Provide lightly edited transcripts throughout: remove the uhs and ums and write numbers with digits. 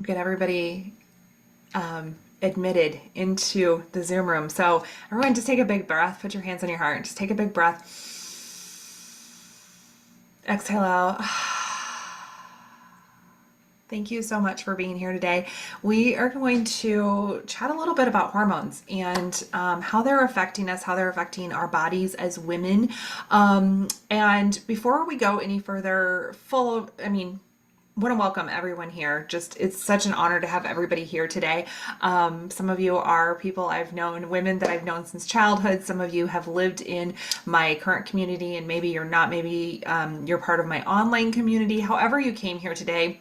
get everybody admitted into the Zoom room. So everyone just take a big breath, put your hands on your heart, just take a big breath. Exhale out. Thank you so much for being here today. We are going to chat a little bit about hormones and how they're affecting us, how they're affecting our bodies as women. And before we go any further, want to welcome everyone here. Just it's such an honor to have everybody here today. Some of you are people I've known, women that I've known since childhood. Some of you have lived in my current community, and maybe you're not. Maybe you're part of my online community. However you came here today,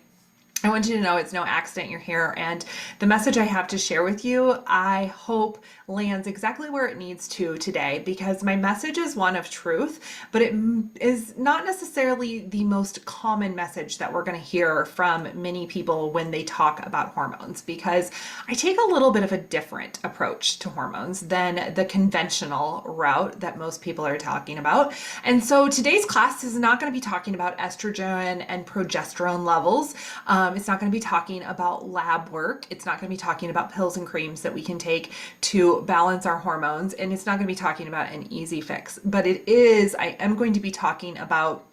I want you to know it's no accident you're here, and the message I have to share with you, I hope lands exactly where it needs to today, because my message is one of truth, but it is not necessarily the most common message that we're going to hear from many people when they talk about hormones, because I take a little bit of a different approach to hormones than the conventional route that most people are talking about. And so today's class is not going to be talking about estrogen and progesterone levels. It's not going to be talking about lab work. It's not going to be talking about pills and creams that we can take to balance our hormones. And it's not going to be talking about an easy fix. But I am going to be talking about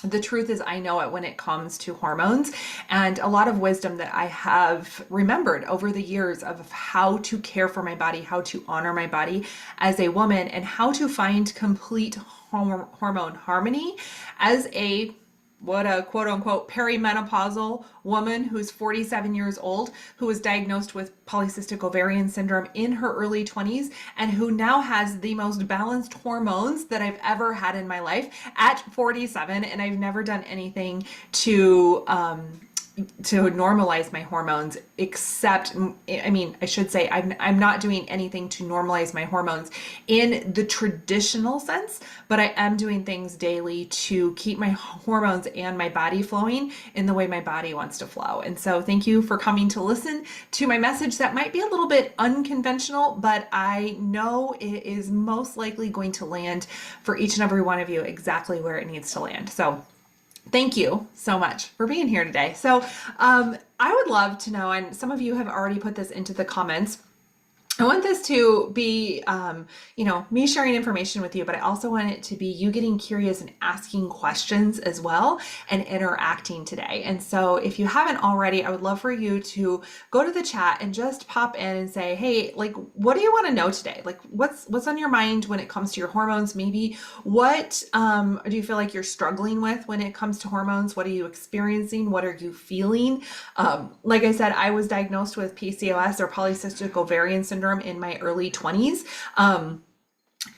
the truth is I know it when it comes to hormones, and a lot of wisdom that I have remembered over the years of how to care for my body, how to honor my body as a woman, and how to find complete hormone harmony as a quote unquote perimenopausal woman who's 47 years old, who was diagnosed with polycystic ovarian syndrome in her early 20s, and who now has the most balanced hormones that I've ever had in my life at 47. And I've never done anything to normalize my hormones, except, I should say, I'm not doing anything to normalize my hormones in the traditional sense, but I am doing things daily to keep my hormones and my body flowing in the way my body wants to flow. And so thank you for coming to listen to my message that might be a little bit unconventional, but I know it is most likely going to land for each and every one of you exactly where it needs to land. So thank you so much for being here today. So I would love to know, and some of you have already put this into the comments, I want this to be, me sharing information with you, but I also want it to be you getting curious and asking questions as well and interacting today. And so if you haven't already, I would love for you to go to the chat and just pop in and say, hey, like, what do you want to know today? Like, what's on your mind when it comes to your hormones? Maybe what do you feel like you're struggling with when it comes to hormones? What are you experiencing? What are you feeling? Like I said, I was diagnosed with PCOS, or polycystic ovarian syndrome, in my early 20s.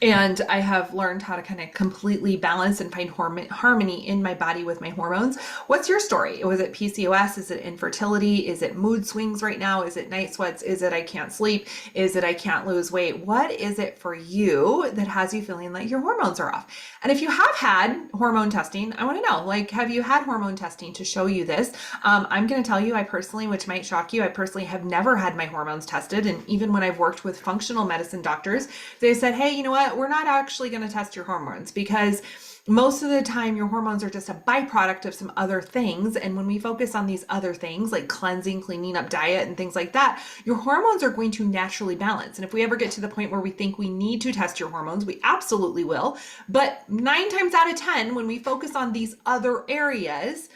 And I have learned how to kind of completely balance and find harmony in my body with my hormones. What's your story? Was it PCOS? Is it infertility? Is it mood swings right now? Is it night sweats? Is it I can't sleep? Is it I can't lose weight? What is it for you that has you feeling like your hormones are off? And if you have had hormone testing, I want to know, like, have you had hormone testing to show you this? I'm going to tell you, I personally, which might shock you, I personally have never had my hormones tested. And even when I've worked with functional medicine doctors, they said, hey, you know what? We're not actually going to test your hormones, because most of the time your hormones are just a byproduct of some other things. And when we focus on these other things like cleansing, cleaning up diet and things like that, your hormones are going to naturally balance. And if we ever get to the point where we think we need to test your hormones, we absolutely will. But 9 times out of 10, when we focus on these other areas,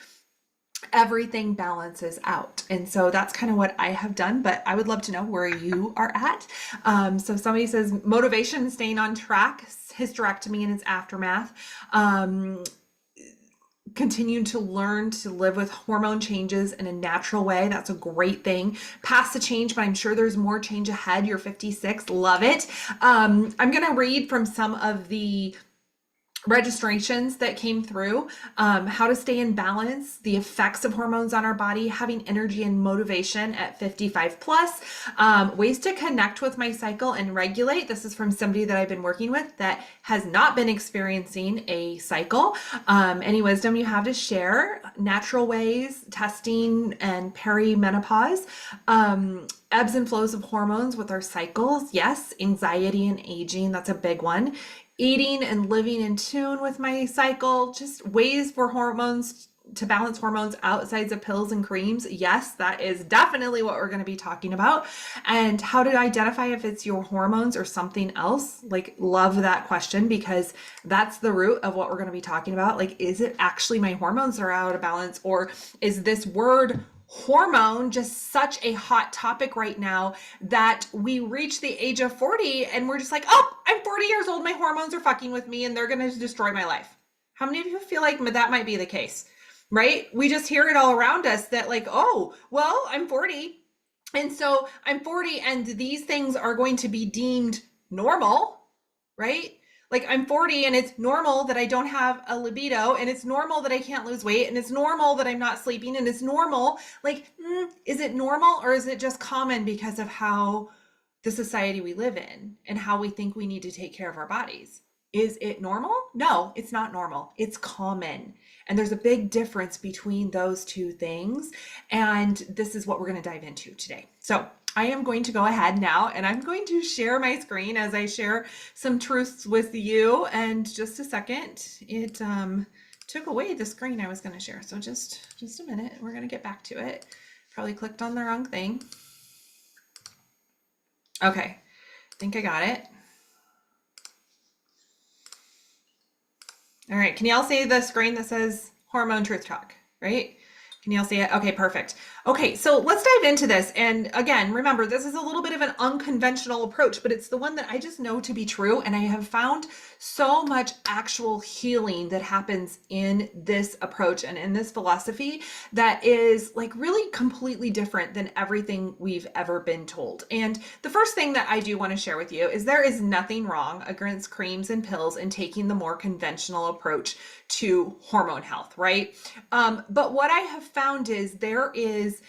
everything balances out. And so that's kind of what I have done, but I would love to know where you are at. So somebody says motivation, staying on track, hysterectomy and its aftermath. Continue to learn to live with hormone changes in a natural way. That's a great thing. Past the change, but I'm sure there's more change ahead. You're 56. Love it. I'm going to read from some of the registrations that came through, how to stay in balance, the effects of hormones on our body, having energy and motivation at 55 plus, ways to connect with my cycle and regulate. This is from somebody that I've been working with that has not been experiencing a cycle. Any wisdom you have to share, natural ways, testing and perimenopause, ebbs and flows of hormones with our cycles. Yes, anxiety and aging, that's a big one. Eating and living in tune with my cycle, just ways for hormones to balance hormones outside of pills and creams? Yes, that is definitely what we're going to be talking about. And how to identify if it's your hormones or something else. Like, love that question, because that's the root of what we're going to be talking about. Like, is it actually my hormones that are out of balance, or is this word hormone just such a hot topic right now that we reach the age of 40 and we're just like, oh, I'm 40 years old, my hormones are fucking with me and they're going to destroy my life? How many of you feel like that might be the case, right? We just hear it all around us that, like, oh, well, I'm 40. And so I'm 40 and these things are going to be deemed normal, right? Like, I'm 40 and it's normal that I don't have a libido, and it's normal that I can't lose weight, and it's normal that I'm not sleeping, and it's normal. Like, is it normal, or is it just common because of how the society we live in and how we think we need to take care of our bodies? Is it normal? No, it's not normal. It's common. And there's a big difference between those two things. And this is what we're going to dive into today. So I am going to go ahead now and I'm going to share my screen as I share some truths with you. And just a second, it took away the screen I was going to share. So just a minute, we're going to get back to it. Probably clicked on the wrong thing. Okay, I think I got it. All right, can y'all see the screen that says Hormone Truth Talk, right? Can y'all see it? Okay, perfect. Okay, so let's dive into this. And again, remember, this is a little bit of an unconventional approach, but it's the one that I just know to be true. And I have found so much actual healing that happens in this approach and in this philosophy that is like really completely different than everything we've ever been told. And the first thing that I do want to share with you is there is nothing wrong against creams and pills and taking the more conventional approach to hormone health, right? But what I have found is there is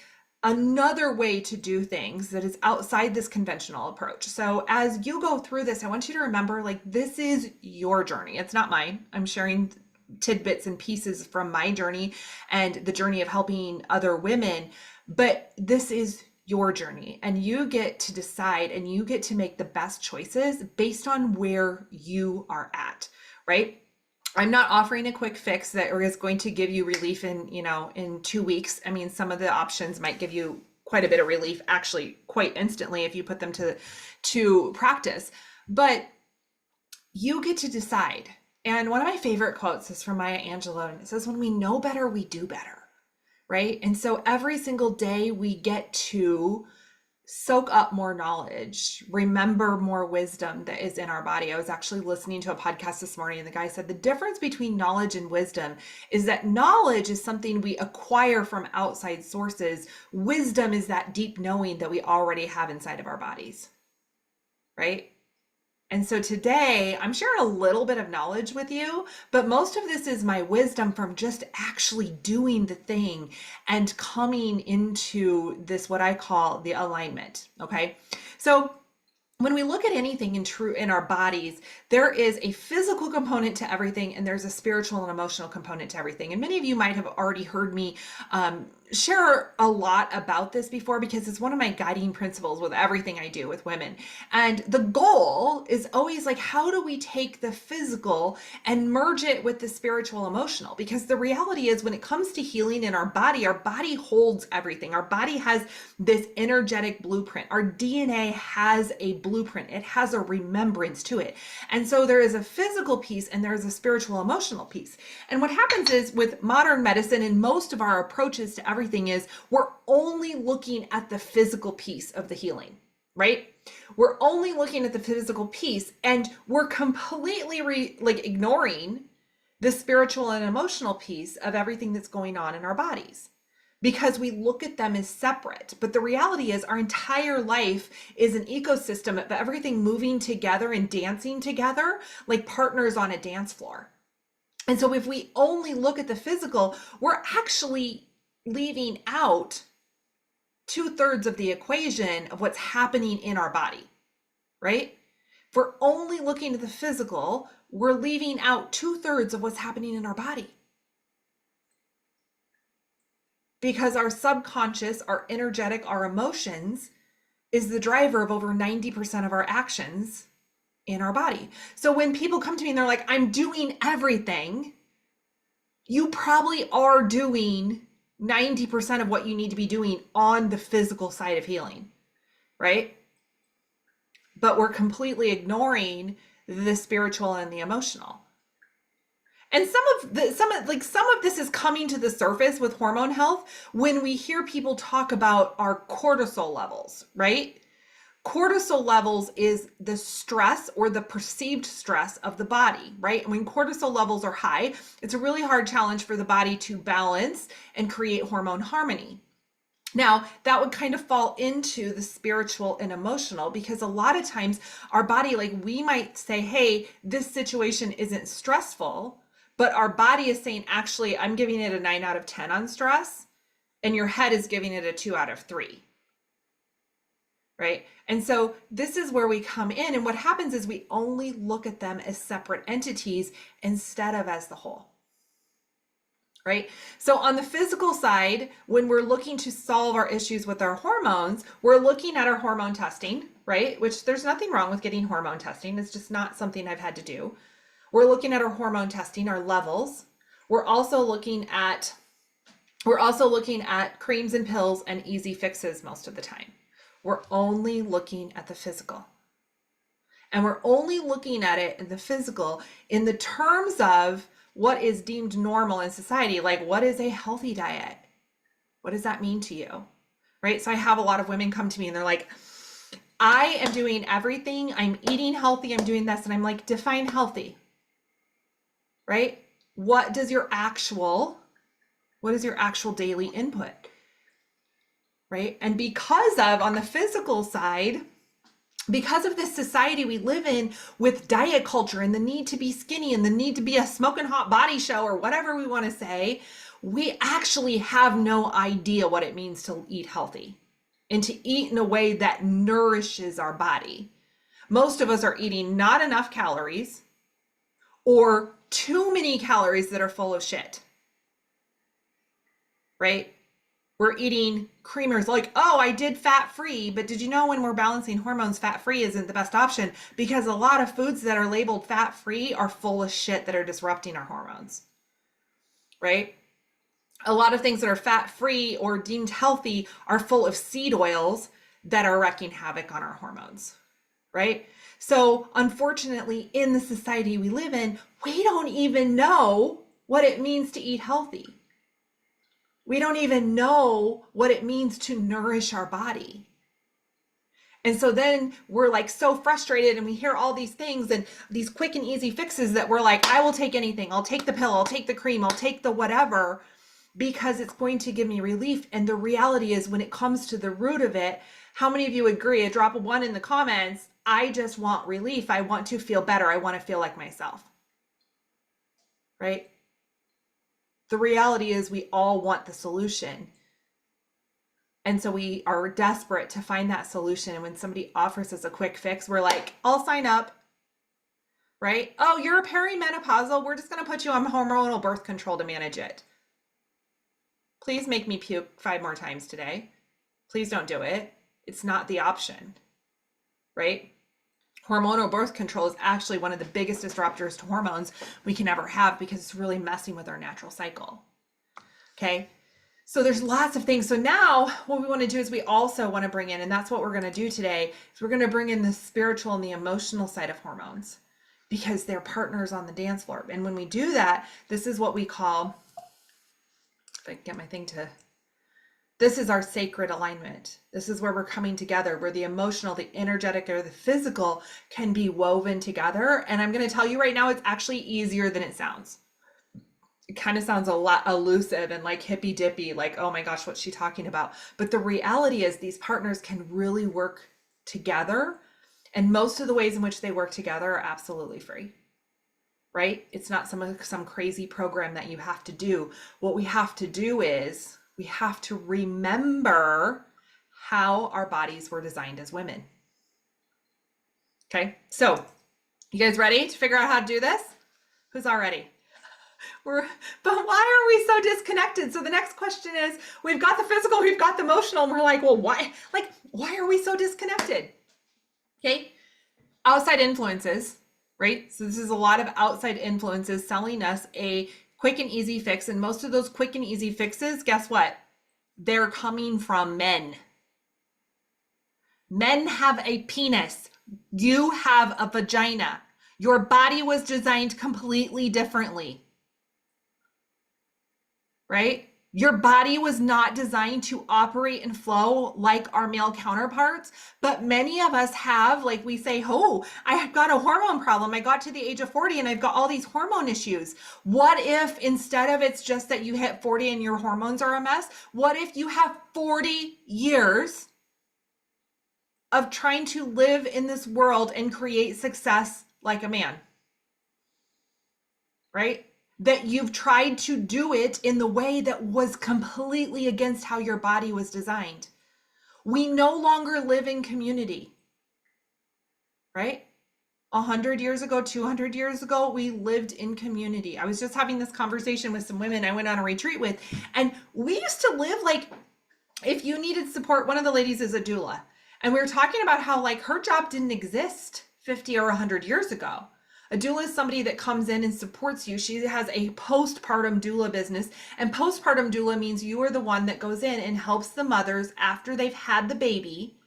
another way to do things that is outside this conventional approach. So as you go through this, I want you to remember, like, this is your journey. It's not mine. I'm sharing tidbits and pieces from my journey and the journey of helping other women, but this is your journey, and you get to decide and you get to make the best choices based on where you are at, right? I'm not offering a quick fix that is going to give you relief in 2 weeks. I mean, some of the options might give you quite a bit of relief, actually quite instantly, if you put them to practice. But you get to decide. And one of my favorite quotes is from Maya Angelou, and it says, "When we know better, we do better," right? And so every single day we get to soak up more knowledge, remember more wisdom that is in our body. I was actually listening to a podcast this morning, and the guy said the difference between knowledge and wisdom is that knowledge is something we acquire from outside sources. Wisdom is that deep knowing that we already have inside of our bodies, right? And so today I'm sharing a little bit of knowledge with you, but most of this is my wisdom from just actually doing the thing and coming into this, what I call the alignment. Okay. So when we look at anything in our bodies, there is a physical component to everything, and there's a spiritual and emotional component to everything. And many of you might have already heard me share a lot about this before, because it's one of my guiding principles with everything I do with women. And the goal is always like, how do we take the physical and merge it with the spiritual emotional? Because the reality is, when it comes to healing in our body holds everything. Our body has this energetic blueprint. Our DNA has a blueprint. It has a remembrance to it. And so there is a physical piece and there is a spiritual emotional piece. And what happens is, with modern medicine and most of our approaches to everything, is we're only looking at the physical piece of the healing, right? We're only looking at the physical piece, and we're completely ignoring the spiritual and emotional piece of everything that's going on in our bodies, because we look at them as separate. But the reality is, our entire life is an ecosystem of everything moving together and dancing together like partners on a dance floor. And so if we only look at the physical, we're actually leaving out 2/3 of the equation of what's happening in our body, right? If we're only looking at the physical, we're leaving out 2/3 of what's happening in our body. Because our subconscious, our energetic, our emotions is the driver of over 90% of our actions in our body. So when people come to me and they're like, I'm doing everything, you probably are doing 90% of what you need to be doing on the physical side of healing, right? But we're completely ignoring the spiritual and the emotional. And some of this is coming to the surface with hormone health when we hear people talk about our cortisol levels, right? Cortisol levels is the stress or the perceived stress of the body, right? And when cortisol levels are high, it's a really hard challenge for the body to balance and create hormone harmony. Now, that would kind of fall into the spiritual and emotional, because a lot of times our body, like, we might say, hey, this situation isn't stressful, but our body is saying, actually, I'm giving it a 9 out of 10 on stress, and your head is giving it a 2 out of 3. Right? And so this is where we come in, and what happens is we only look at them as separate entities instead of as the whole. Right? So on the physical side, when we're looking to solve our issues with our hormones, we're looking at our hormone testing, right? Which there's nothing wrong with getting hormone testing. It's just not something I've had to do. We're looking at our hormone testing, our levels. We're also looking at creams and pills and easy fixes most of the time. We're only looking at the physical. And we're only looking at it in the physical in the terms of what is deemed normal in society. Like, what is a healthy diet? What does that mean to you? Right? So I have a lot of women come to me and they're like, I am doing everything. I'm eating healthy. I'm doing this. And I'm like, define healthy. Right? What is your actual daily input? Right? And on the physical side, because of this society we live in with diet culture and the need to be skinny and the need to be a smoking hot body show or whatever we want to say, we actually have no idea what it means to eat healthy and to eat in a way that nourishes our body. Most of us are eating not enough calories or too many calories that are full of shit. Right? We're eating creamers like, oh, I did fat-free, but did you know when we're balancing hormones, fat-free isn't the best option, because a lot of foods that are labeled fat-free are full of shit that are disrupting our hormones, right? A lot of things that are fat-free or deemed healthy are full of seed oils that are wreaking havoc on our hormones, right? So unfortunately, in the society we live in, we don't even know what it means to eat healthy. We don't even know what it means to nourish our body. And so then we're like so frustrated and we hear all these things and these quick and easy fixes that we're like, I will take anything. I'll take the pill. I'll take the cream. I'll take the whatever, because it's going to give me relief. And the reality is, when it comes to the root of it, how many of you agree? A drop of 1 in the comments. I just want relief. I want to feel better. I want to feel like myself. Right? The reality is we all want the solution. And so we are desperate to find that solution. And when somebody offers us a quick fix, we're like, I'll sign up. Right? Oh, you're perimenopausal. We're just going to put you on hormonal birth control to manage it. Please make me puke 5 more times today. Please don't do it. It's not the option. Right? Hormonal birth control is actually one of the biggest disruptors to hormones we can ever have, because it's really messing with our natural cycle. Okay, so there's lots of things. So now what we want to do is we also want to bring in, and that's what we're going to do today, is we're going to bring in the spiritual and the emotional side of hormones, because they're partners on the dance floor. And when we do that, this is what we call, if I can get my thing to, this is our sacred alignment. This is where we're coming together, where the emotional, the energetic, or the physical can be woven together. And I'm going to tell you right now, it's actually easier than it sounds. It kind of sounds a lot elusive and like hippy dippy, like, oh my gosh, what's she talking about? But the reality is these partners can really work together. And most of the ways in which they work together are absolutely free. Right? It's not some crazy program that you have to do. What we have to do is we have to remember how our bodies were designed as women. Okay, so you guys ready to figure out how to do this? Who's all ready? But why are we so disconnected? So the next question is, we've got the physical, we've got the emotional, and we're like, well, why? Like, why are we so disconnected? Okay, outside influences, right? So this is a lot of outside influences selling us a Quick and easy fix. And most of those quick and easy fixes, guess what? They're coming from men. Men have a penis. You have a vagina. Your body was designed completely differently, right? Your body was not designed to operate and flow like our male counterparts, but many of us have, like we say, oh, I have got a hormone problem. I got to the age of 40 and I've got all these hormone issues. What if instead of it's just that you hit 40 and your hormones are a mess, what if you have 40 years of trying to live in this world and create success like a man, right? That you've tried to do it in the way that was completely against how your body was designed. We no longer live in community, right? 100 years ago, 200 years ago, we lived in community. I was just having this conversation with some women I went on a retreat with, and we used to live like, if you needed support, one of the ladies is a doula. And we were talking about how like her job didn't exist 50 or 100 years ago. A doula is somebody that comes in and supports you. She has a postpartum doula business, and postpartum doula means you are the one that goes in and helps the mothers after they've had the baby,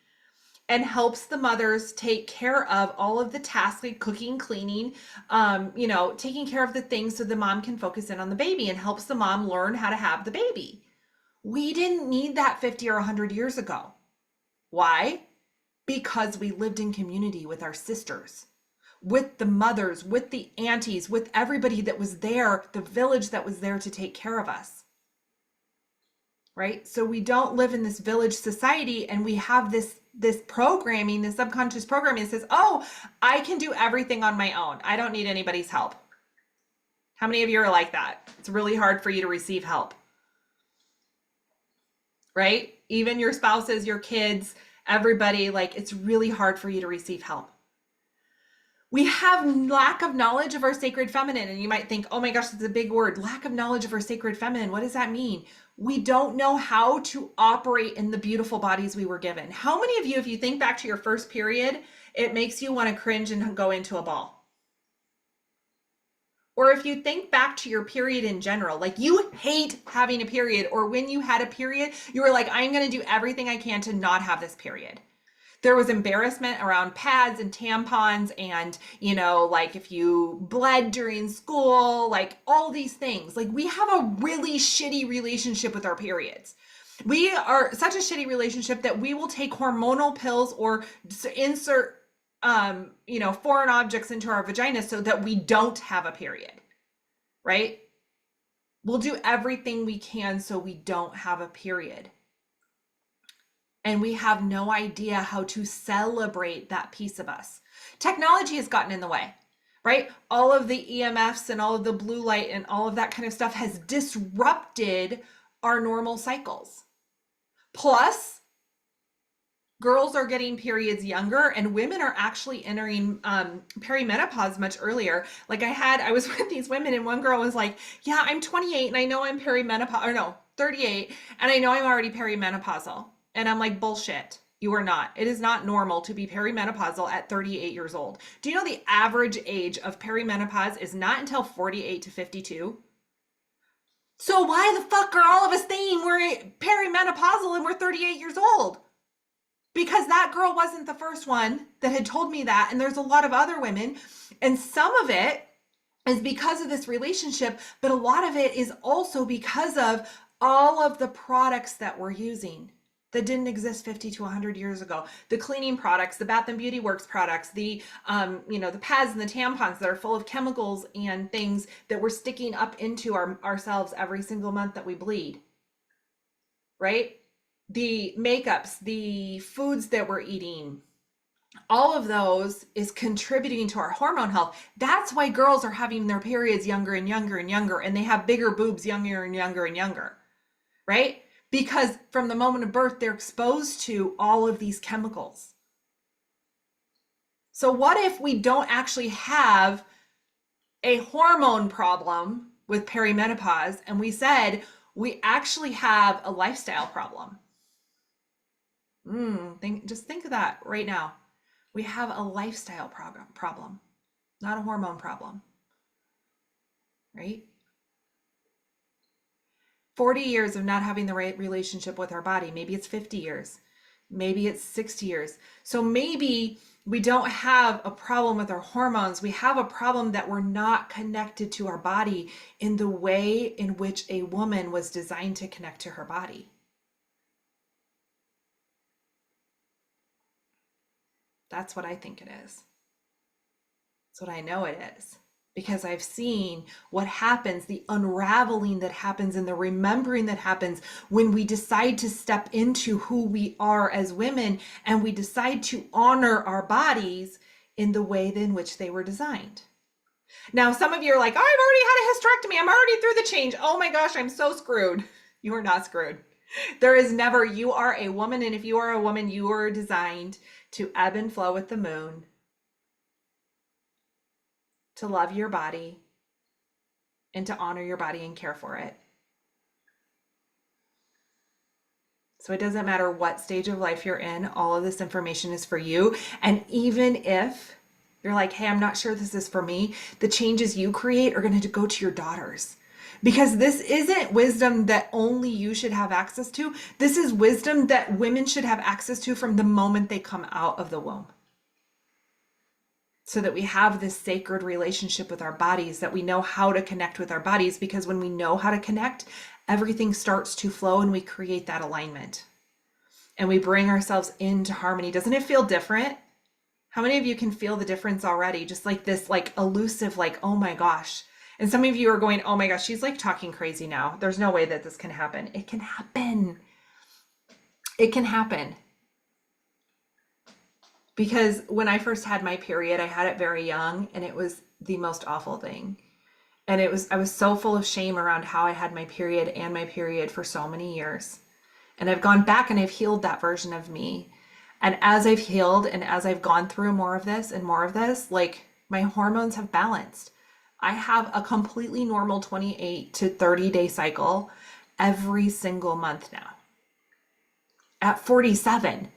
and helps the mothers take care of all of the tasks like cooking, cleaning, taking care of the things so the mom can focus in on the baby, and helps the mom learn how to have the baby. We didn't need that 50 or 100 years ago. Why? Because we lived in community with our sisters, with the mothers, with the aunties, with everybody that was there, the village that was there to take care of us, right? So we don't live in this village society, and we have this programming, this subconscious programming that says, oh, I can do everything on my own. I don't need anybody's help. How many of you are like that? It's really hard for you to receive help, right? Even your spouses, your kids, everybody, like it's really hard for you to receive help. We have lack of knowledge of our sacred feminine. And you might think, oh my gosh, it's a big word. Lack of knowledge of our sacred feminine. What does that mean? We don't know how to operate in the beautiful bodies we were given. How many of you, if you think back to your first period, it makes you want to cringe and go into a ball? Or if you think back to your period in general, like you hate having a period, or when you had a period, you were like, I'm going to do everything I can to not have this period. There was embarrassment around pads and tampons, and, like if you bled during school, like all these things. Like we have a really shitty relationship with our periods. We are such a shitty relationship that we will take hormonal pills or insert foreign objects into our vagina so that we don't have a period, right? We'll do everything we can so we don't have a period. And we have no idea how to celebrate that piece of us. Technology has gotten in the way, right? All of the EMFs and all of the blue light and all of that kind of stuff has disrupted our normal cycles. Plus, girls are getting periods younger, and women are actually entering perimenopause much earlier. Like I was with these women, and one girl was like, yeah, I'm 28 and I know I'm perimenopause, or no, 38, and I know I'm already perimenopausal. And I'm like, bullshit. You are not. It is not normal to be perimenopausal at 38 years old. Do you know the average age of perimenopause is not until 48 to 52? So why the fuck are all of us saying we're perimenopausal and we're 38 years old? Because that girl wasn't the first one that had told me that. And there's a lot of other women. And some of it is because of this relationship, but a lot of it is also because of all of the products that we're using that didn't exist 50 to 100 years ago. The cleaning products, the Bath and Beauty Works products, the the pads and the tampons that are full of chemicals and things that we're sticking up into ourselves every single month that we bleed, right? The makeups, the foods that we're eating, all of those is contributing to our hormone health. That's why girls are having their periods younger and younger and younger, and they have bigger boobs younger and younger and younger, right? Because from the moment of birth, they're exposed to all of these chemicals. So what if we don't actually have a hormone problem with perimenopause, and we said we actually have a lifestyle problem? Just think of that right now. We have a lifestyle problem, not a hormone problem, right? 40 years of not having the right relationship with our body. Maybe it's 50 years. Maybe it's 60 years. So maybe we don't have a problem with our hormones. We have a problem that we're not connected to our body in the way in which a woman was designed to connect to her body. That's what I think it is. That's what I know it is. Because I've seen what happens, the unraveling that happens and the remembering that happens when we decide to step into who we are as women and we decide to honor our bodies in the way in which they were designed. Now, some of you are like, oh, I've already had a hysterectomy. I'm already through the change. Oh my gosh, I'm so screwed. You are not screwed. There is never, you are a woman. And if you are a woman, you are designed to ebb and flow with the moon, to love your body, and to honor your body and care for it. So it doesn't matter what stage of life you're in, all of this information is for you. And even if you're like, hey, I'm not sure this is for me, the changes you create are going to go to your daughters. Because this isn't wisdom that only you should have access to. This is wisdom that women should have access to from the moment they come out of the womb. So that we have this sacred relationship with our bodies, that we know how to connect with our bodies, because when we know how to connect, everything starts to flow and we create that alignment. And we bring ourselves into harmony. Doesn't it feel different? How many of you can feel the difference already? Just like this, like elusive, like, oh my gosh. And some of you are going, oh my gosh, she's like talking crazy now. There's no way that this can happen. It can happen. It can happen. Because when I first had my period, I had it very young and it was the most awful thing. And I was so full of shame around how I had my period for so many years. And I've gone back and I've healed that version of me. And as I've healed and as I've gone through more of this and more of this, like my hormones have balanced. I have a completely normal 28 to 30 day cycle every single month now. At 47.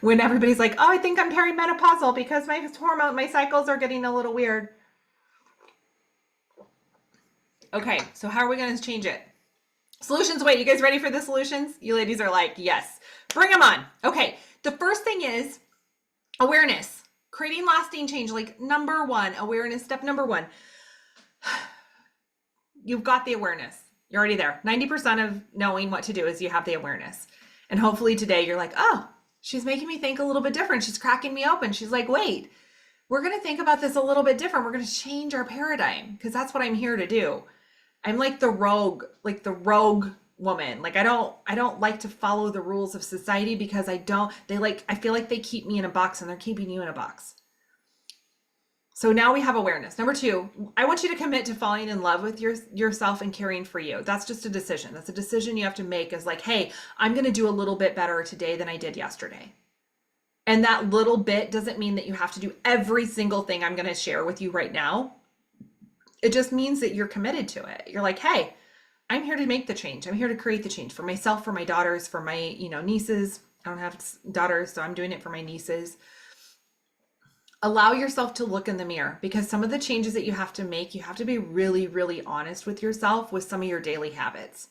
When everybody's like, oh, I think I'm perimenopausal because my cycles are getting a little weird. Okay, so how are we going to change it? Solutions. Wait, you guys ready for the solutions? You ladies are like, yes, bring them on. Okay, the first thing is awareness, creating lasting change. Like number one, awareness, step number one. You've got the awareness. You're already there. 90% of knowing what to do is you have the awareness. And hopefully today you're like, oh, she's making me think a little bit different. She's cracking me open. She's like, wait, we're going to think about this a little bit different. We're going to change our paradigm because that's what I'm here to do. I'm like the rogue woman. Like I don't like to follow the rules of society because I feel like they keep me in a box and they're keeping you in a box. So now we have awareness. Number two, I want you to commit to falling in love with yourself and caring for you. That's just a decision. That's a decision you have to make is like, hey, I'm going to do a little bit better today than I did yesterday. And that little bit doesn't mean that you have to do every single thing I'm going to share with you right now. It just means that you're committed to it. You're like, hey, I'm here to make the change. I'm here to create the change for myself, for my daughters, for my, nieces. I don't have daughters, so I'm doing it for my nieces. Allow yourself to look in the mirror because some of the changes that you have to make, you have to be really, really honest with yourself with some of your daily habits,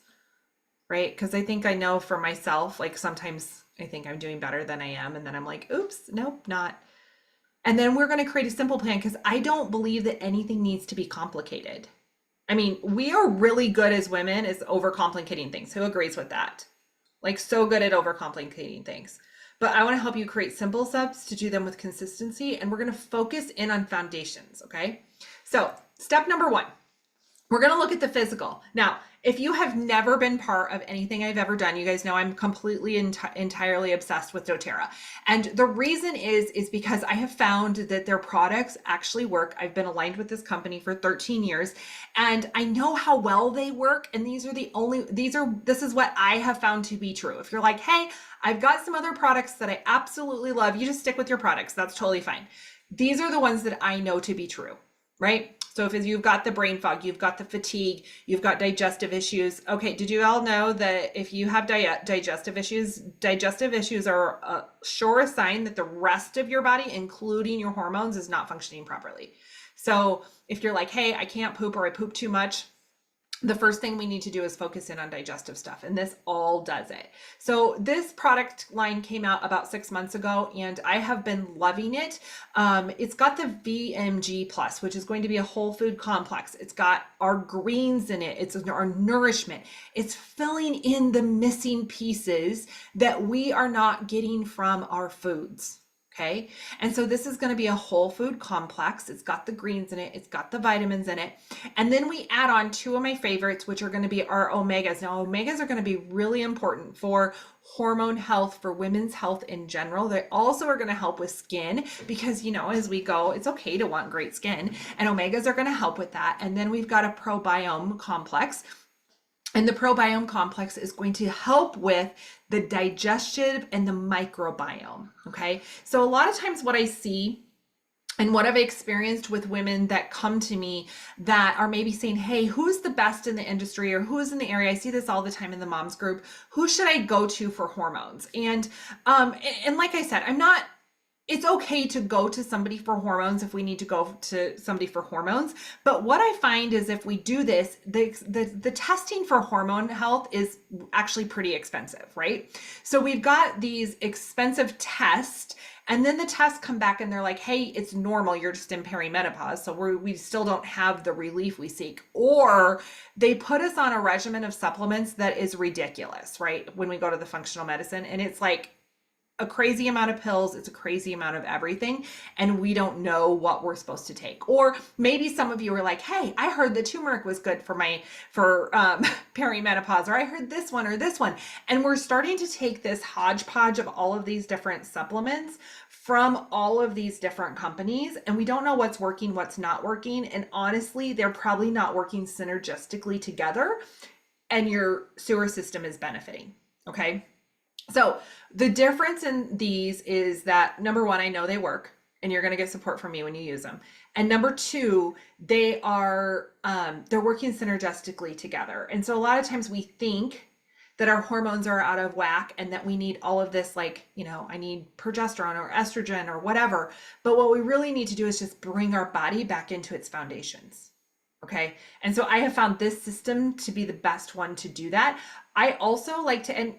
right? Because I think I know for myself, like sometimes I think I'm doing better than I am. And then I'm like, oops, nope, not. And then we're going to create a simple plan because I don't believe that anything needs to be complicated. I mean, we are really good as women is overcomplicating things. Who agrees with that? Like so good at overcomplicating things. But I want to help you create simple steps to do them with consistency. And we're going to focus in on foundations. Okay. So step number one, we're going to look at the physical. Now, if you have never been part of anything I've ever done, you guys know I'm completely entirely obsessed with doTERRA. And the reason is because I have found that their products actually work. I've been aligned with this company for 13 years and I know how well they work. And this is what I have found to be true. If you're like, hey, I've got some other products that I absolutely love, you just stick with your products. That's totally fine. These are the ones that I know to be true, right? So if you've got the brain fog, you've got the fatigue, you've got digestive issues. Okay, did you all know that if you have digestive issues are a sure sign that the rest of your body, including your hormones, is not functioning properly. So if you're like, hey, I can't poop or I poop too much, the first thing we need to do is focus in on digestive stuff, and this all does it. So this product line came out about 6 months ago, and I have been loving it. It's got the VMG plus, which is going to be a whole food complex. It's got our greens in it. It's our nourishment. It's filling in the missing pieces that we are not getting from our foods. Okay. And so this is going to be a whole food complex. It's got the greens in it. It's got the vitamins in it. And then we add on two of my favorites, which are going to be our omegas. Now, omegas are going to be really important for hormone health, for women's health in general. They also are going to help with skin because, as we go, it's okay to want great skin, and omegas are going to help with that. And then we've got a probiome complex. And the probiome complex is going to help with the digestive and the microbiome. Okay. So a lot of times what I see and what I've experienced with women that come to me that are maybe saying, hey, who's the best in the industry or who's in the area? I see this all the time in the moms group. Who should I go to for hormones? And like I said, it's okay to go to somebody for hormones if we need to go to somebody for hormones. But what I find is if we do this, the testing for hormone health is actually pretty expensive, right? So we've got these expensive tests, and then the tests come back and they're like, hey, it's normal. You're just in perimenopause. So we still don't have the relief we seek. Or they put us on a regimen of supplements that is ridiculous, right? When we go to the functional medicine, and it's like a crazy amount of pills, it's a crazy amount of everything, and we don't know what we're supposed to take. Or maybe some of you are like, hey, I heard the turmeric was good for perimenopause, or I heard this one or this one. And we're starting to take this hodgepodge of all of these different supplements from all of these different companies, and we don't know what's working, what's not working. And honestly, they're probably not working synergistically together, and your sewer system is benefiting. Okay. So the difference in these is that, number one, I know they work and you're going to get support from me when you use them. And number two, they're working synergistically together. And so a lot of times we think that our hormones are out of whack and that we need all of this, like, I need progesterone or estrogen or whatever. But what we really need to do is just bring our body back into its foundations. Okay. And so I have found this system to be the best one to do that. I also like to, and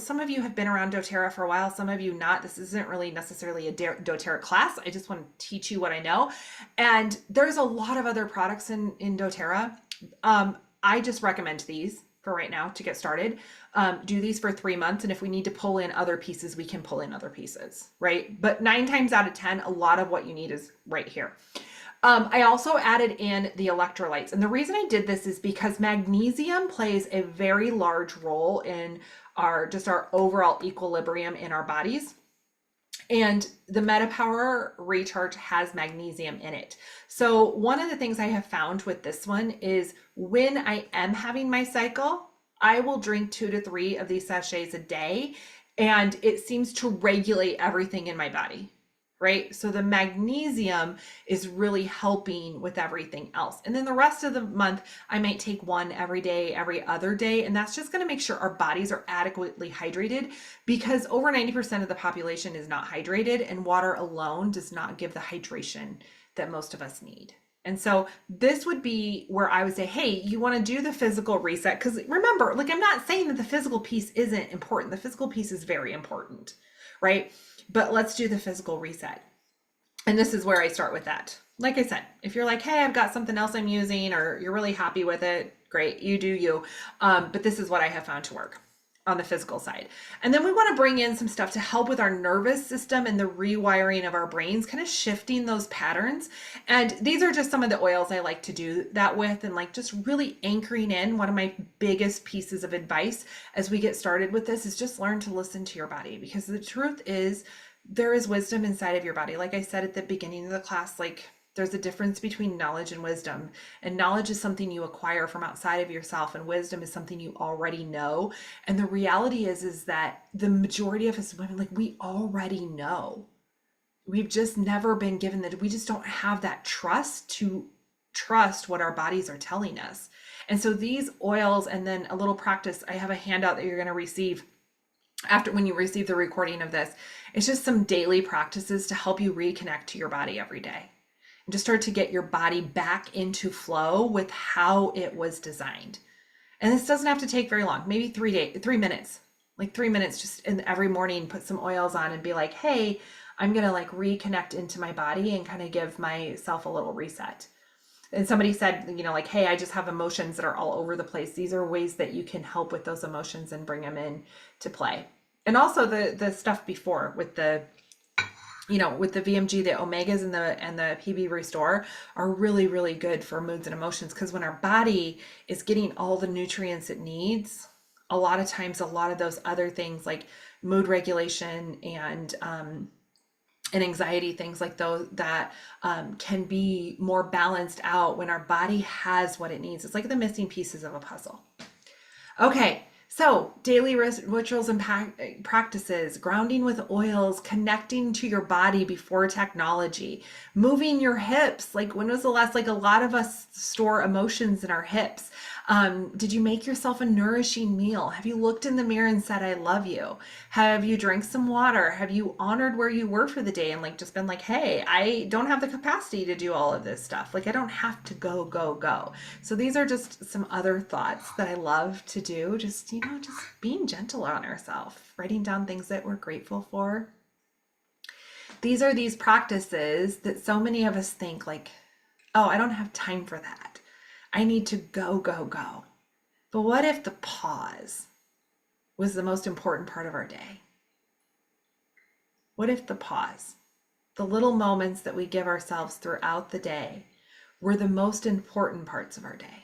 some of you have been around doTERRA for a while, some of you not. This isn't really necessarily a doTERRA class. I just want to teach you what I know. And there's a lot of other products in doTERRA. I just recommend these for right now to get started. Do these for 3 months. And if we need to pull in other pieces, we can pull in other pieces, right? But 9 times out of 10, a lot of what you need is right here. I also added in the electrolytes. And the reason I did this is because magnesium plays a very large role in our overall equilibrium in our bodies. And the MetaPower Recharge has magnesium in it. So one of the things I have found with this one is when I am having my cycle, I will drink 2 to 3 of these sachets a day, and it seems to regulate everything in my body. Right? So the magnesium is really helping with everything else. And then the rest of the month, I might take one every day, every other day. And that's just going to make sure our bodies are adequately hydrated, because over 90% of the population is not hydrated, and water alone does not give the hydration that most of us need. And so this would be where I would say, hey, you want to do the physical reset. Because remember, like, I'm not saying that the physical piece isn't important. The physical piece is very important, right? But let's do the physical reset. And this is where I start with that. Like I said, if you're like, hey, I've got something else I'm using, or you're really happy with it, great, you do you. But this is what I have found to work on the physical side. And then we want to bring in some stuff to help with our nervous system and the rewiring of our brains, kind of shifting those patterns. And these are just some of the oils I like to do that with, and like just really anchoring in. One of my biggest pieces of advice as we get started with this is just learn to listen to your body, because the truth is there is wisdom inside of your body. Like I said at the beginning of the class, like, there's a difference between knowledge and wisdom. And knowledge is something you acquire from outside of yourself, and wisdom is something you already know. And the reality is that the majority of us women, like, we already know. We've just never been given that. We just don't have that trust to trust what our bodies are telling us. And so these oils, and then a little practice, I have a handout that you're going to receive after, when you receive the recording of this. It's just some daily practices to help you reconnect to your body every day, and just start to get your body back into flow with how it was designed. And this doesn't have to take very long, maybe 3 minutes, like 3 minutes, just in every morning, put some oils on and be like, hey, I'm going to like reconnect into my body and kind of give myself a little reset. And somebody said, like, hey, I just have emotions that are all over the place. These are ways that you can help with those emotions and bring them in to play. And also the stuff before with the with the VMG, the omegas and the PB Restore are really, really good for moods and emotions, because when our body is getting all the nutrients it needs, a lot of times a lot of those other things like mood regulation and anxiety, things like those that can be more balanced out when our body has what it needs. It's like the missing pieces of a puzzle. Okay, so daily rituals and practices, grounding with oils, connecting to your body before technology, moving your hips. Like, when was the last, like, a lot of us store emotions in our hips. Did you make yourself a nourishing meal? Have you looked in the mirror and said, I love you? Have you drank some water? Have you honored where you were for the day and like just been like, hey, I don't have the capacity to do all of this stuff. Like, I don't have to go, go, go. So these are just some other thoughts that I love to do. Just, just being gentle on ourselves, writing down things that we're grateful for. These are these practices that so many of us think like, oh, I don't have time for that. I need to go, go, go. But what if the pause was the most important part of our day? What if the pause, the little moments that we give ourselves throughout the day, were the most important parts of our day?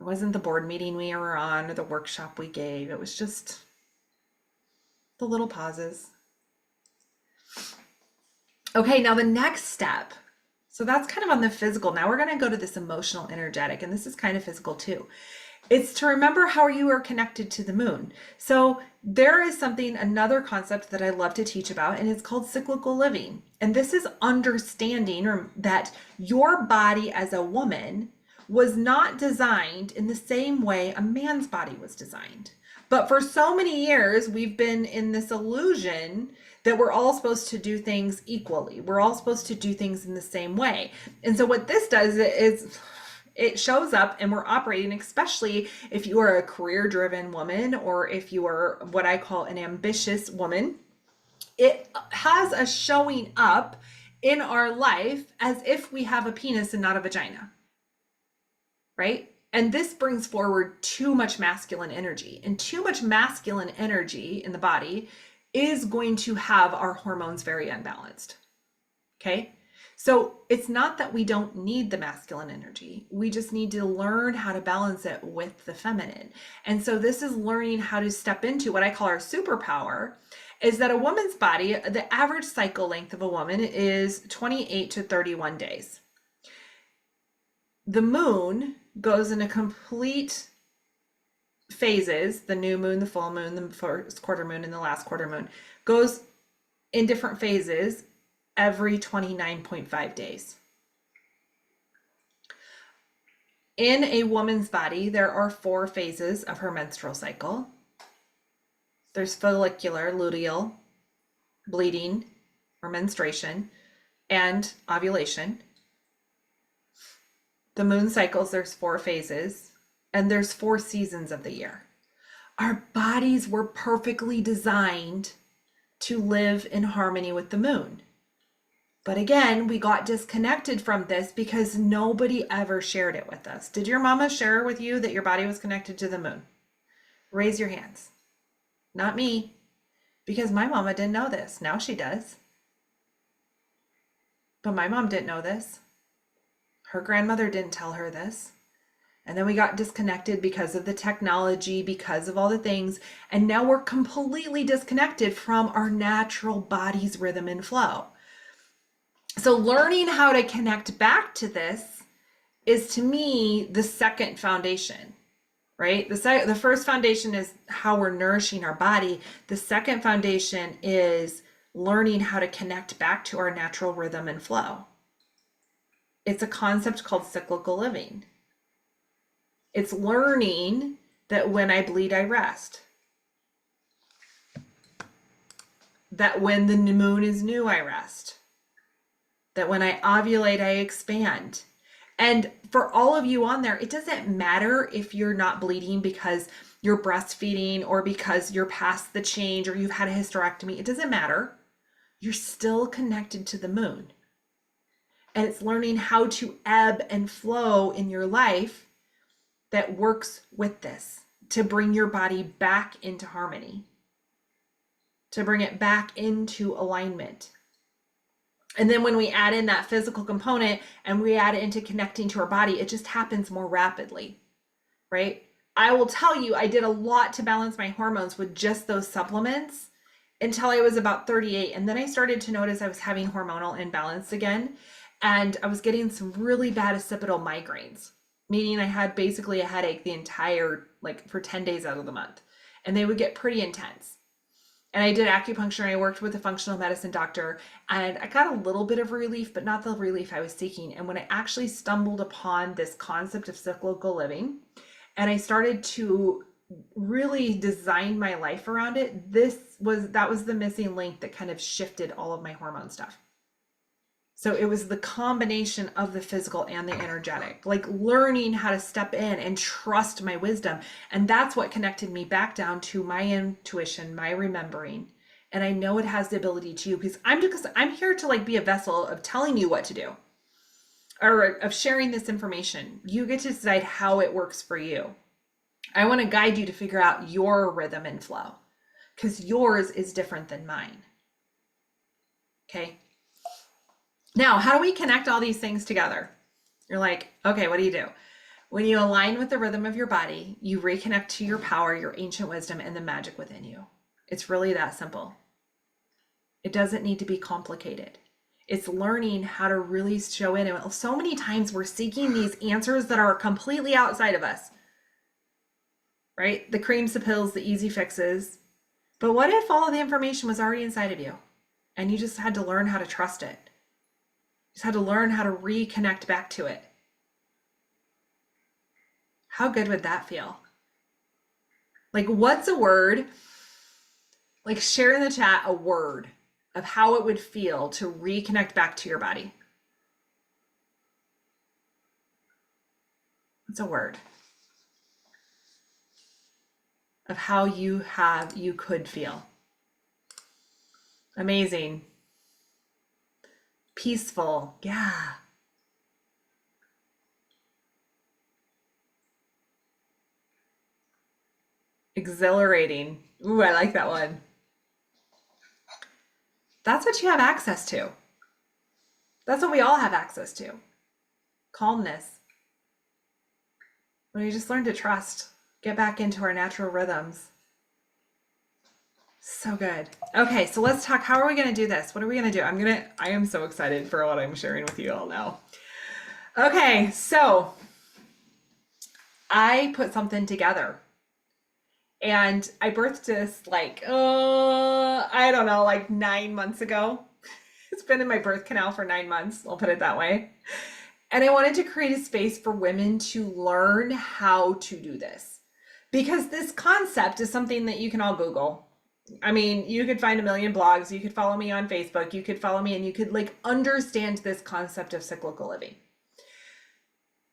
It wasn't the board meeting we were on or the workshop we gave. It was just the little pauses. Okay, now the next step. So that's kind of on the physical. Now we're going to go to this emotional, energetic, and this is kind of physical too. It's to remember how you are connected to the moon. So there is another concept that I love to teach about, and it's called cyclical living. And this is understanding that your body as a woman was not designed in the same way a man's body was designed. But for so many years, we've been in this illusion that we're all supposed to do things equally. We're all supposed to do things in the same way. And so what this does is it shows up, and we're operating, especially if you are a career-driven woman or if you are what I call an ambitious woman, it has us showing up in our life as if we have a penis and not a vagina, right? And this brings forward too much masculine energy, and too much masculine energy in the body is going to have our hormones very unbalanced. Okay. So it's not that we don't need the masculine energy. We just need to learn how to balance it with the feminine. And so this is learning how to step into what I call our superpower, is that a woman's body, the average cycle length of a woman is 28 to 31 days. The moon goes into complete phases, the new moon, the full moon, the first quarter moon, and the last quarter moon, goes in different phases every 29.5 days. In a woman's body, there are 4 phases of her menstrual cycle. There's follicular, luteal, bleeding, or menstruation, and ovulation. The moon cycles, there's 4 phases, and there's 4 seasons of the year. Our bodies were perfectly designed to live in harmony with the moon. But again, we got disconnected from this because nobody ever shared it with us. Did your mama share with you that your body was connected to the moon? Raise your hands. Not me, because my mama didn't know this. Now she does. But my mom didn't know this. Her grandmother didn't tell her this. And then we got disconnected because of the technology, because of all the things. And now we're completely disconnected from our natural body's rhythm and flow. So learning how to connect back to this is, to me, the second foundation, right? The first foundation is how we're nourishing our body. The second foundation is learning how to connect back to our natural rhythm and flow. It's a concept called cyclical living. It's learning that when I bleed, I rest. That when the moon is new, I rest. That when I ovulate, I expand. And for all of you on there, it doesn't matter if you're not bleeding because you're breastfeeding or because you're past the change or you've had a hysterectomy. It doesn't matter. You're still connected to the moon. And it's learning how to ebb and flow in your life that works with this to bring your body back into harmony, to bring it back into alignment. And then when we add in that physical component and we add it into connecting to our body, it just happens more rapidly, right? I will tell you, I did a lot to balance my hormones with just those supplements until I was about 38. And then I started to notice I was having hormonal imbalance again. And I was getting some really bad occipital migraines, meaning I had basically a headache the entire, like for 10 days out of the month. And they would get pretty intense. And I did acupuncture and I worked with a functional medicine doctor and I got a little bit of relief, but not the relief I was seeking. And when I actually stumbled upon this concept of cyclical living and I started to really design my life around it, that was the missing link that kind of shifted all of my hormone stuff. So it was the combination of the physical and the energetic, like learning how to step in and trust my wisdom. And that's what connected me back down to my intuition, my remembering. And I know it has the ability to, because I'm here to like be a vessel of telling you what to do or of sharing this information. You get to decide how it works for you. I want to guide you to figure out your rhythm and flow because yours is different than mine. Okay. Now, how do we connect all these things together? You're like, okay, what do you do? When you align with the rhythm of your body, you reconnect to your power, your ancient wisdom, and the magic within you. It's really that simple. It doesn't need to be complicated. It's learning how to really show in. And so many times we're seeking these answers that are completely outside of us, right? The creams, the pills, the easy fixes. But what if all of the information was already inside of you and you just had to learn how to trust it? Just had to learn how to reconnect back to it. How good would that feel? Like, what's a word? Like, share in the chat a word of how it would feel to reconnect back to your body. What's a word of how you could feel? Amazing. Peaceful. Yeah. Exhilarating. Ooh, I like that one. That's what you have access to. That's what we all have access to. Calmness. When we just learn to trust, get back into our natural rhythms. So good. Okay, so let's talk. How are we going to do this? What are we going to do? I am so excited for what I'm sharing with you all now. Okay, so I put something together and I birthed this like, I don't know, like 9 months ago. It's been in my birth canal for 9 months. I'll put it that way. And I wanted to create a space for women to learn how to do this because this concept is something that you can all Google. I mean, you could find a million blogs, you could follow me on Facebook, you could follow me and you could like understand this concept of cyclical living.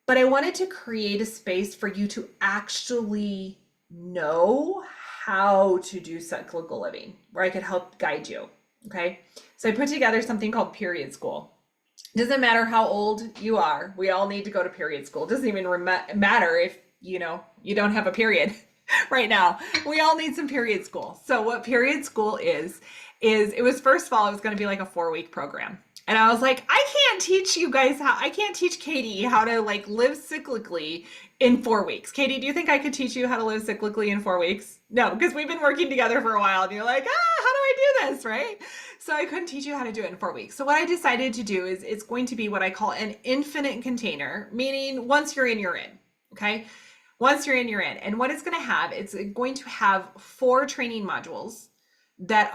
But I wanted to create a space for you to actually know how to do cyclical living, where I could help guide you. Okay. So I put together something called period school. It doesn't matter how old you are. We all need to go to period school. It doesn't even matter if, you don't have a period. Right now, we all need some period school. So what period school is it was, first of all, it was going to be like a 4-week program. And I was like, I can't teach Katie how to like live cyclically in 4 weeks. Katie, do you think I could teach you how to live cyclically in 4 weeks? No, because we've been working together for a while and you're like, how do I do this, right? So I couldn't teach you how to do it in 4 weeks. So what I decided to do is it's going to be what I call an infinite container, meaning once you're in, you're in, okay? Once you're in, you're in. And what it's going to have 4 training modules that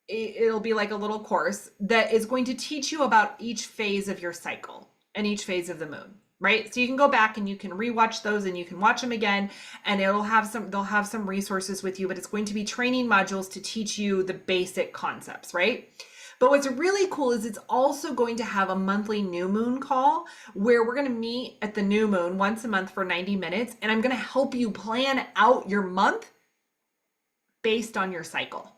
it'll be like a little course that is going to teach you about each phase of your cycle and each phase of the moon, right? So you can go back and you can rewatch those and you can watch them again and they'll have some resources with you, but it's going to be training modules to teach you the basic concepts, right? But what's really cool is it's also going to have a monthly new moon call where we're going to meet at the new moon once a month for 90 minutes. And I'm going to help you plan out your month based on your cycle,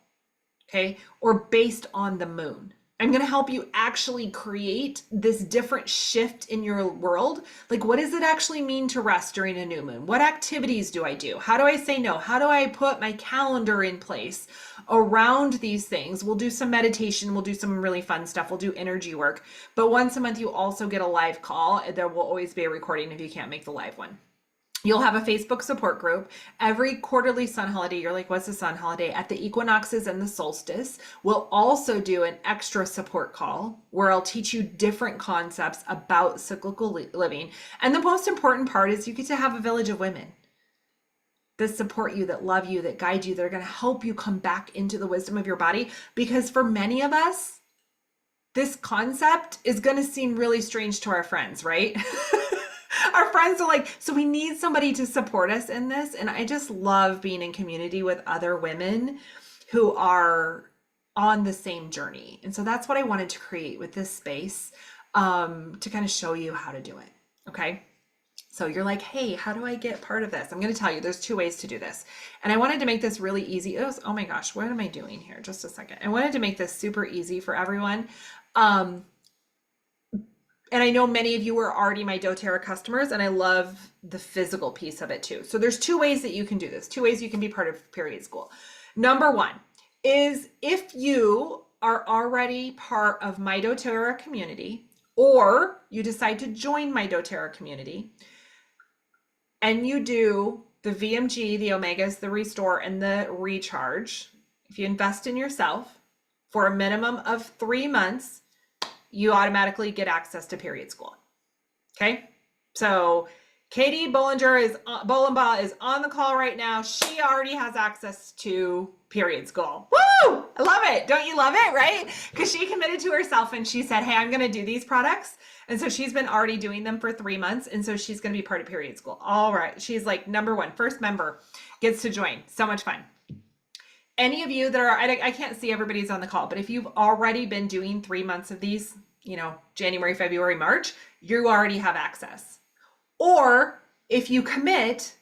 okay? Or based on the moon. I'm going to help you actually create this different shift in your world. Like, what does it actually mean to rest during a new moon? What activities do I do? How do I say no? How do I put my calendar in place around these things? We'll do some meditation. We'll do some really fun stuff. We'll do energy work. But once a month, you also get a live call. There will always be a recording if you can't make the live one. You'll have a Facebook support group. Every quarterly sun holiday, you're like, what's the sun holiday? At the equinoxes and the solstice, we'll also do an extra support call where I'll teach you different concepts about cyclical living. And the most important part is you get to have a village of women that support you, that love you, that guide you, that are going to help you come back into the wisdom of your body. Because for many of us, this concept is going to seem really strange to our friends, right? Our friends are like, so we need somebody to support us in this. And I just love being in community with other women who are on the same journey. And so that's what I wanted to create with this space, to kind of show you how to do it. Okay. So you're like, hey, how do I get part of this? I'm going to tell you, there's 2 ways to do this. And I wanted to make this really easy. Oh my gosh, what am I doing here? Just a second. I wanted to make this super easy for everyone. And I know many of you are already my doTERRA customers, and I love the physical piece of it too. So there's 2 ways that you can do this, 2 ways you can be part of Period School. Number 1 is if you are already part of my doTERRA community, or you decide to join my doTERRA community, and you do the VMG, the Omegas, the Restore, and the Recharge, if you invest in yourself for a minimum of 3 months, you automatically get access to Period School. Okay. So Katie Bollinger Bollenbaugh is on the call right now. She already has access to Period School. Woo! I love it. Don't you love it? Right? Because she committed to herself and she said, hey, I'm going to do these products. And so she's been already doing them for 3 months. And so she's going to be part of Period School. All right. She's like number 1, first member gets to join. So much fun. Any of you that are, I can't see everybody's on the call, but if you've already been doing 3 months of these, January, February, March, you already have access. Or if you commit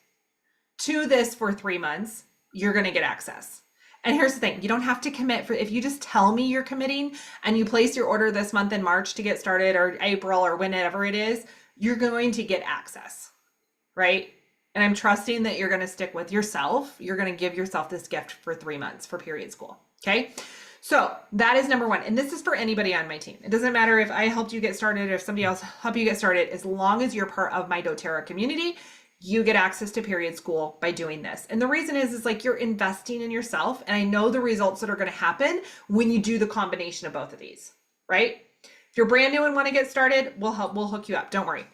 to this for 3 months, you're going to get access. And here's the thing, you don't have to commit if you just tell me you're committing and you place your order this month in March to get started, or April, or whenever it is, you're going to get access, right? And I'm trusting that you're going to stick with yourself. You're going to give yourself this gift for 3 months for Period School. Okay. So that is number 1. And this is for anybody on my team. It doesn't matter if I helped you get started or if somebody else helped you get started. As long as you're part of my doTERRA community, you get access to Period School by doing this. And the reason is like you're investing in yourself. And I know the results that are going to happen when you do the combination of both of these, right? If you're brand new and want to get started, we'll hook you up. Don't worry.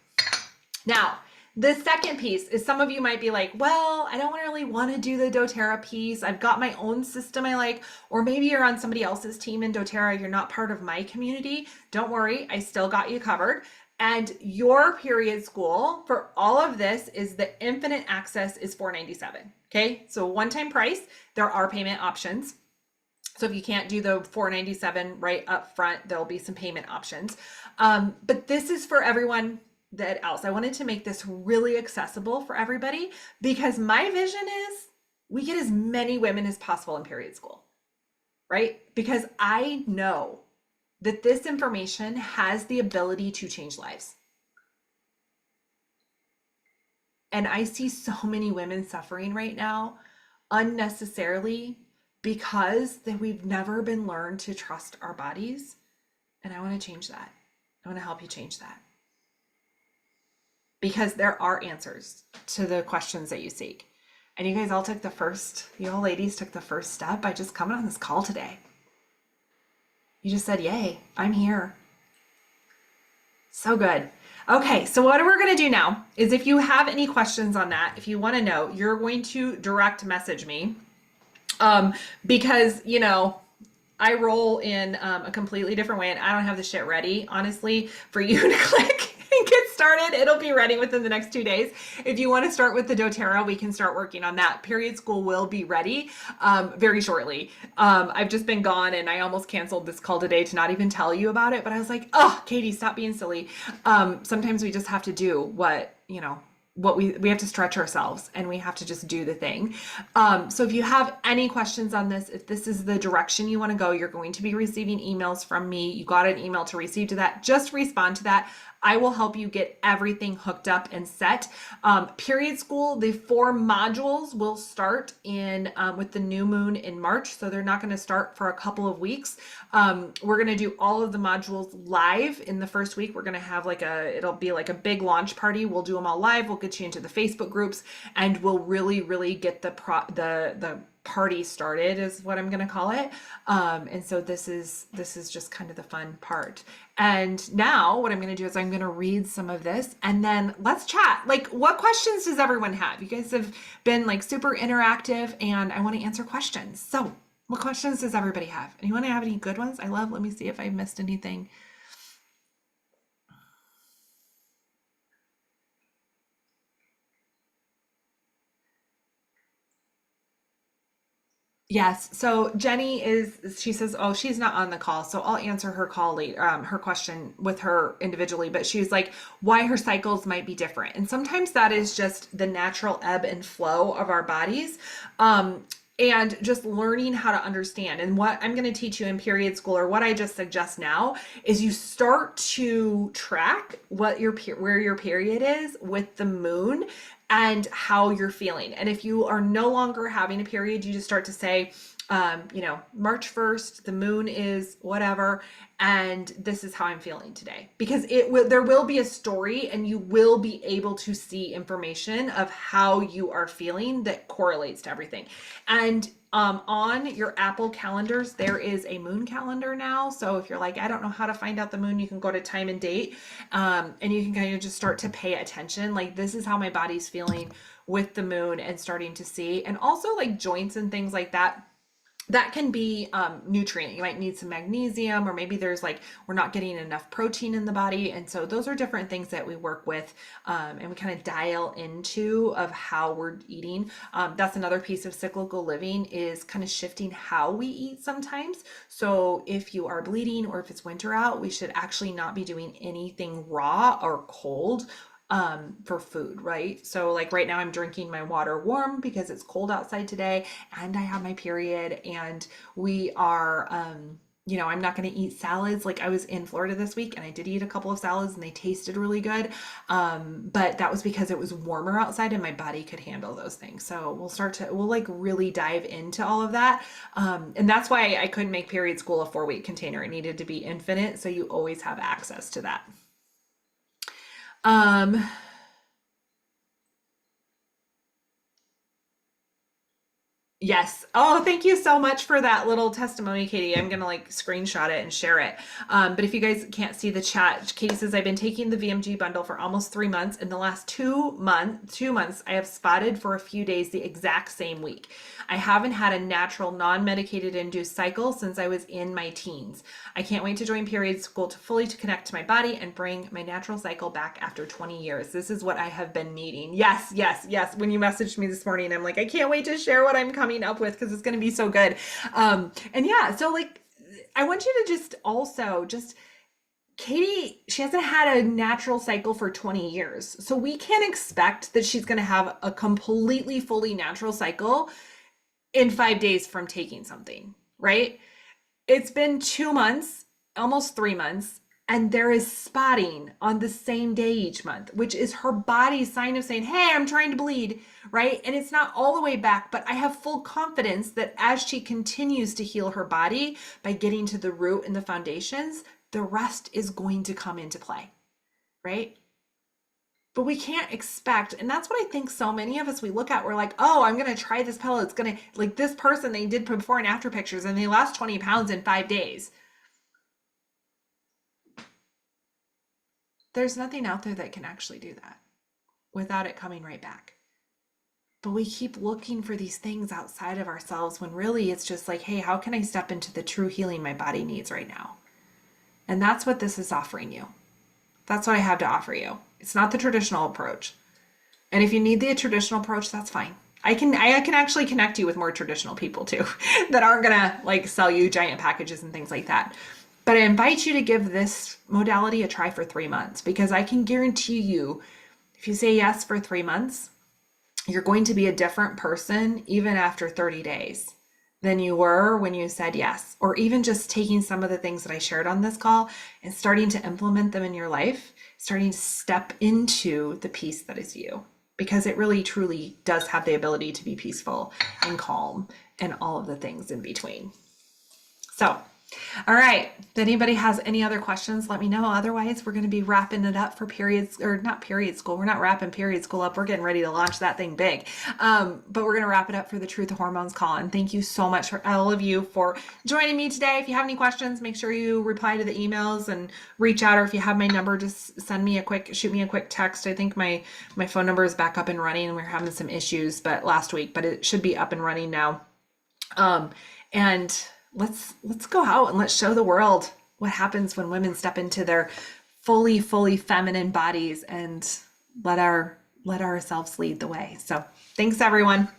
Now, the second piece is some of you might be like, well, I don't really want to do the doTERRA piece. I've got my own system I like, or maybe you're on somebody else's team in doTERRA. You're not part of my community. Don't worry. I still got you covered. And your Period School for all of this is the infinite access is $497. Okay. So one-time price, there are payment options. So if you can't do the $497 right up front, there'll be some payment options. But this is for everyone else. I wanted to make this really accessible for everybody because my vision is we get as many women as possible in Period School, right? Because I know that this information has the ability to change lives. And I see so many women suffering right now unnecessarily because we've never been learned to trust our bodies. And I want to change that. I want to help you change that. Because there are answers to the questions that you seek. And you guys all took you all ladies took the first step by just coming on this call today. You just said, yay, I'm here. So good. Okay, so what we're going to do now is if you have any questions on that, if you want to know, you're going to direct message me. Because, I roll in a completely different way and I don't have the shit ready, honestly, for you to click and get started. It'll be ready within the next 2 days. If you want to start with the doTERRA, we can start working on that. Period School will be ready very shortly. I've just been gone and I almost canceled this call today to not even tell you about it, but I was like, oh, Katie, stop being silly. Sometimes we just have to do what we have to stretch ourselves and we have to just do the thing. So if you have any questions on this, if this is the direction you want to go, you're going to be receiving emails from me. You got an email to receive to that. Just respond to that. I will help you get everything hooked up and set. Period School, the 4 modules will start in with the new moon in March. So they're not going to start for a couple of weeks. We're going to do all of the modules live in the first week. We're going to have it'll be like a big launch party. We'll do them all live. We'll get you into the Facebook groups and we'll really, really get the party started is what I'm going to call it. And so this is just kind of the fun part. And now what I'm going to do is I'm going to read some of this and then let's chat. Like, what questions does everyone have? You guys have been like super interactive and I want to answer questions. So what questions does everybody have? Anyone have any good ones? Let me see if I missed anything. Yes. So Jenny she says, oh, she's not on the call. So I'll answer her call later, her question with her individually, but she's like, why her cycles might be different. And sometimes that is just the natural ebb and flow of our bodies. And just learning how to understand. And what I'm going to teach you in Period School, or what I just suggest now, is you start to track where your period is with the moon and how you're feeling. And if you are no longer having a period, you just start to say, March 1st, the moon is whatever, and this is how I'm feeling today. Because there will be a story and you will be able to see information of how you are feeling that correlates to everything. And on your Apple calendars, there is a moon calendar now. So if you're like, I don't know how to find out the moon, you can go to time and date, and you can kind of just start to pay attention. Like, this is how my body's feeling with the moon, and starting to see. And also like joints and things like that. That can be nutrient. You might need some magnesium, or maybe we're not getting enough protein in the body. And so those are different things that we work with and we kind of dial into of how we're eating. That's another piece of cyclical living, is kind of shifting how we eat sometimes. So if you are bleeding or if it's winter out, we should actually not be doing anything raw or cold for food, right? So like right now I'm drinking my water warm because it's cold outside today and I have my period, and we are, I'm not going to eat salads. Like, I was in Florida this week and I did eat a couple of salads and they tasted really good. But that was because it was warmer outside and my body could handle those things. So we'll like really dive into all of that. And that's why I couldn't make Period School a 4-week container. It needed to be infinite. So you always have access to that. Yes. Oh, thank you so much for that little testimony, Katie. I'm going to like screenshot it and share it. But if you guys can't see the chat, Katie says, I've been taking the VMG bundle for almost 3 months. In the last 2 months, I have spotted for a few days the exact same week. I haven't had a natural, non-medicated induced cycle since I was in my teens. I can't wait to join Period School to connect to my body and bring my natural cycle back after 20 years. This is what I have been needing. Yes, yes, yes. When you messaged me this morning, I'm like, I can't wait to share what I'm coming up with because it's going to be so good. And yeah, so like, I want you to Katie, she hasn't had a natural cycle for 20 years. So we can't expect that she's going to have a completely, fully natural cycle in 5 days from taking something, right? It's been 2 months, almost 3 months, and there is spotting on the same day each month, which is her body's sign of saying, hey, I'm trying to bleed, right? And it's not all the way back, but I have full confidence that as she continues to heal her body by getting to the root and the foundations, the rest is going to come into play, right? But we can't expect, and that's what I think so many of us, we look at, we're like, oh, I'm going to try this pill. It's going to, like this person, they did before and after pictures and they lost 20 pounds in 5 days. There's nothing out there that can actually do that without it coming right back. But we keep looking for these things outside of ourselves when really it's just like, hey, how can I step into the true healing my body needs right now? And that's what this is offering you. That's what I have to offer you. It's not the traditional approach. And if you need the traditional approach, that's fine. I can actually connect you with more traditional people too that aren't gonna like sell you giant packages and things like that. But I invite you to give this modality a try for 3 months, because I can guarantee you, if you say yes for 3 months, you're going to be a different person even after 30 days than you were when you said yes. Or even just taking some of the things that I shared on this call and starting to implement them in your life, starting to step into the peace that is you. Because it really truly does have the ability to be peaceful and calm and all of the things in between. So, all right. If anybody has any other questions, let me know. Otherwise, we're going to be wrapping it up for periods, or not period school. We're not wrapping period school up. We're getting ready to launch that thing big. But we're going to wrap it up for the Truth of Hormones call. And thank you so much for all of you for joining me today. If you have any questions, make sure you reply to the emails and reach out. Or if you have my number, just shoot me a quick text. I think my phone number is back up and running, and we were having some issues last week, but it should be up and running now. And let's go out and let's show the world what happens when women step into their fully feminine bodies and let ourselves lead the way. So thanks, everyone.